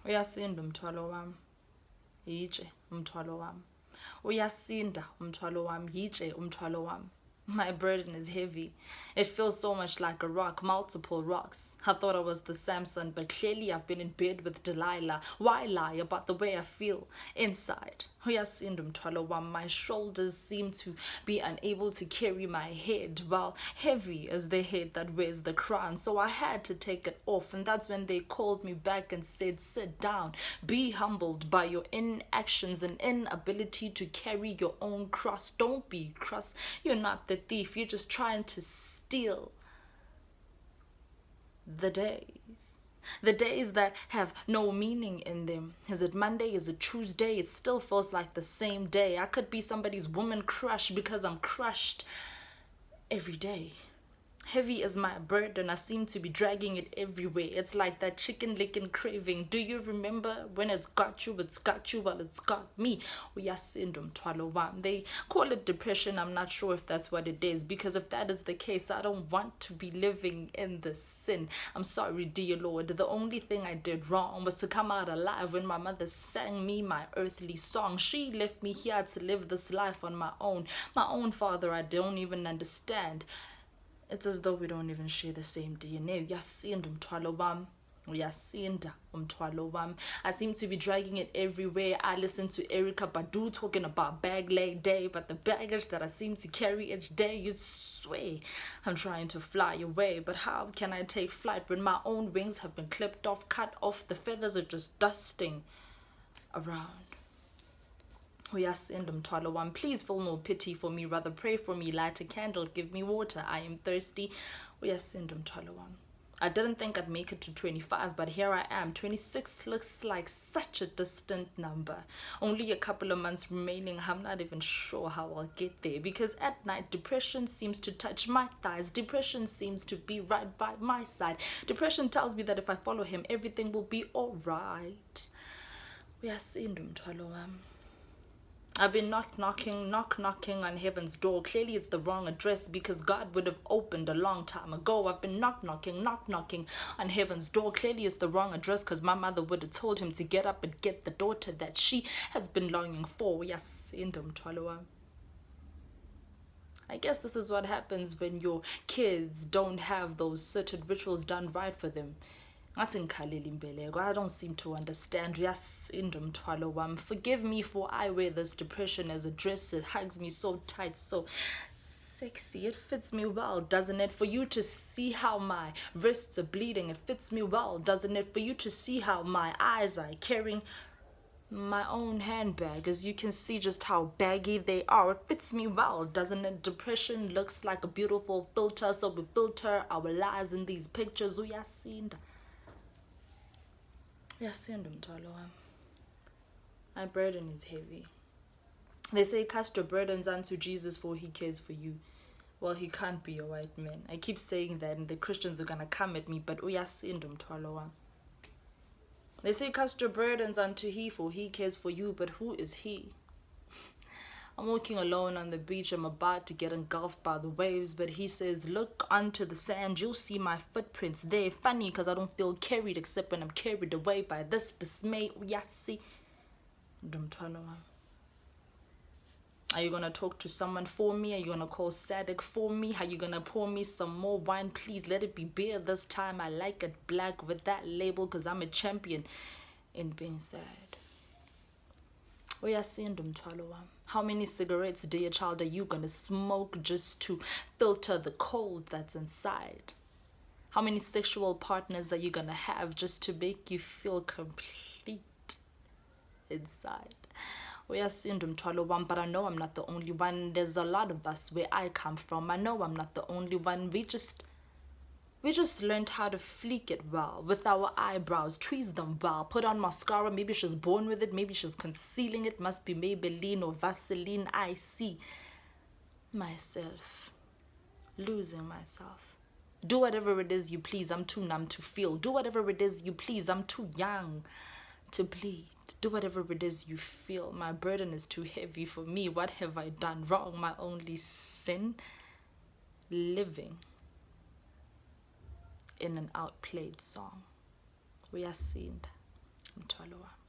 Uyasinda umthwalo wami. Yitshe umthwalo wami. Uyasinda umthwalo wami. Yitshe umthwalo wami. My burden is heavy. It feels so much like a rock, multiple rocks. I thought I was the Samson, but clearly I've been in bed with Delilah. Why lie about the way I feel inside? Uyasinda umthwalo wami. My shoulders seem to be unable to carry my head, while heavy as the head that wears the crown. So I had to take it off, and that's when they called me back and said, sit down, be humbled by your inactions and inability to carry your own cross. Don't be cross. You're not the thief. You're just trying to steal the days. The days that have no meaning in them. Is it Monday? Is it Tuesday? It still feels like the same day. I could be somebody's woman crush because I'm crushed every day. Heavy is my burden. I seem to be dragging it everywhere. It's like that chicken licking craving. Do you remember when it's got you, well, it's got me. Uyasinda umthwalo wami. They call it depression. I'm not sure if that's what it is, because if that is the case, I don't want to be living in this sin. I'm sorry, dear Lord. The only thing I did wrong was to come out alive when my mother sang me my earthly song. She left me here to live this life on my own. My own father I don't even understand. It's as though we don't even share the same DNA. Uyasinda umthwalo wami. Uyasinda umthwalo wami. I seem to be dragging it everywhere. I listen to Erykah Badu talking about bag leg day, but the baggage that I seem to carry each day, you'd swear I'm trying to fly away. But how can I take flight when my own wings have been clipped off, cut off? The feathers are just dusting around. Uyasinda umthwalo wami. Please feel no pity for me, rather pray for me, light a candle, give me water, I am thirsty. Uyasinda umthwalo wami. I didn't think I'd make it to 25, but here I am. 26 looks like such a distant number. Only a couple of months remaining. I'm not even sure how I'll get there, because at night depression seems to touch my thighs. Depression seems to be right by my side. Depression tells me that if I follow him, everything will be alright. Uyasinda umthwalo wami. I've been knock knocking on heaven's door. Clearly it's the wrong address, because God would have opened a long time ago. I've been knock knocking on heaven's door. Clearly it's the wrong address, because my mother would have told him to get up and get the daughter that she has been longing for. Uyasinda umthwalo wami. I guess this is what happens when your kids don't have those certain rituals done right for them. I don't seem to understand. Uyasinda umthwalo wami. Forgive me, for I wear this depression as a dress. It hugs me so tight, so sexy. It fits me well, doesn't it? For you to see how my wrists are bleeding, it fits me well, doesn't it? For you to see how my eyes are carrying my own handbag, as you can see just how baggy they are. It fits me well, doesn't it? Depression looks like a beautiful filter, so we filter our lies in these pictures. Uyasinda. Uyasinda umthwalo wami. My burden is heavy. They say cast your burdens unto Jesus, for he cares for you. Well, he can't be a white man. I keep saying that and the Christians are gonna come at me, but uyasinda umthwalo wami. They say cast your burdens unto he, for he cares for you, but who is he? I'm walking alone on the beach. I'm about to get engulfed by the waves, but he says, look onto the sand. You'll see my footprints there. Funny, because I don't feel carried except when I'm carried away by this dismay. Uyasinda umthwalo wami. Are you going to talk to someone for me? Are you going to call Sadik for me? Are you going to pour me some more wine? Please let it be beer this time. I like it black with that label, because I'm a champion in being sad. Uyasinda umthwalo wami. How many cigarettes, dear child, are you going to smoke just to filter the cold that's inside? How many sexual partners are you going to have just to make you feel complete inside? Uyasinda umthwalo wami. But I know I'm not the only one. There's a lot of us where I come from. I know I'm not the only one. We just learned how to fleek it well with our eyebrows, tweeze them well, put on mascara. Maybe she's born with it, maybe she's concealing it. Must be Maybelline or Vaseline. I see myself losing myself. Do whatever it is you please. I'm too numb to feel. Do whatever it is you please. I'm too young to bleed. Do whatever it is you feel. My burden is too heavy for me. What have I done wrong? My only sin? Living in an outplayed song. Uyasinda mthwalo wami.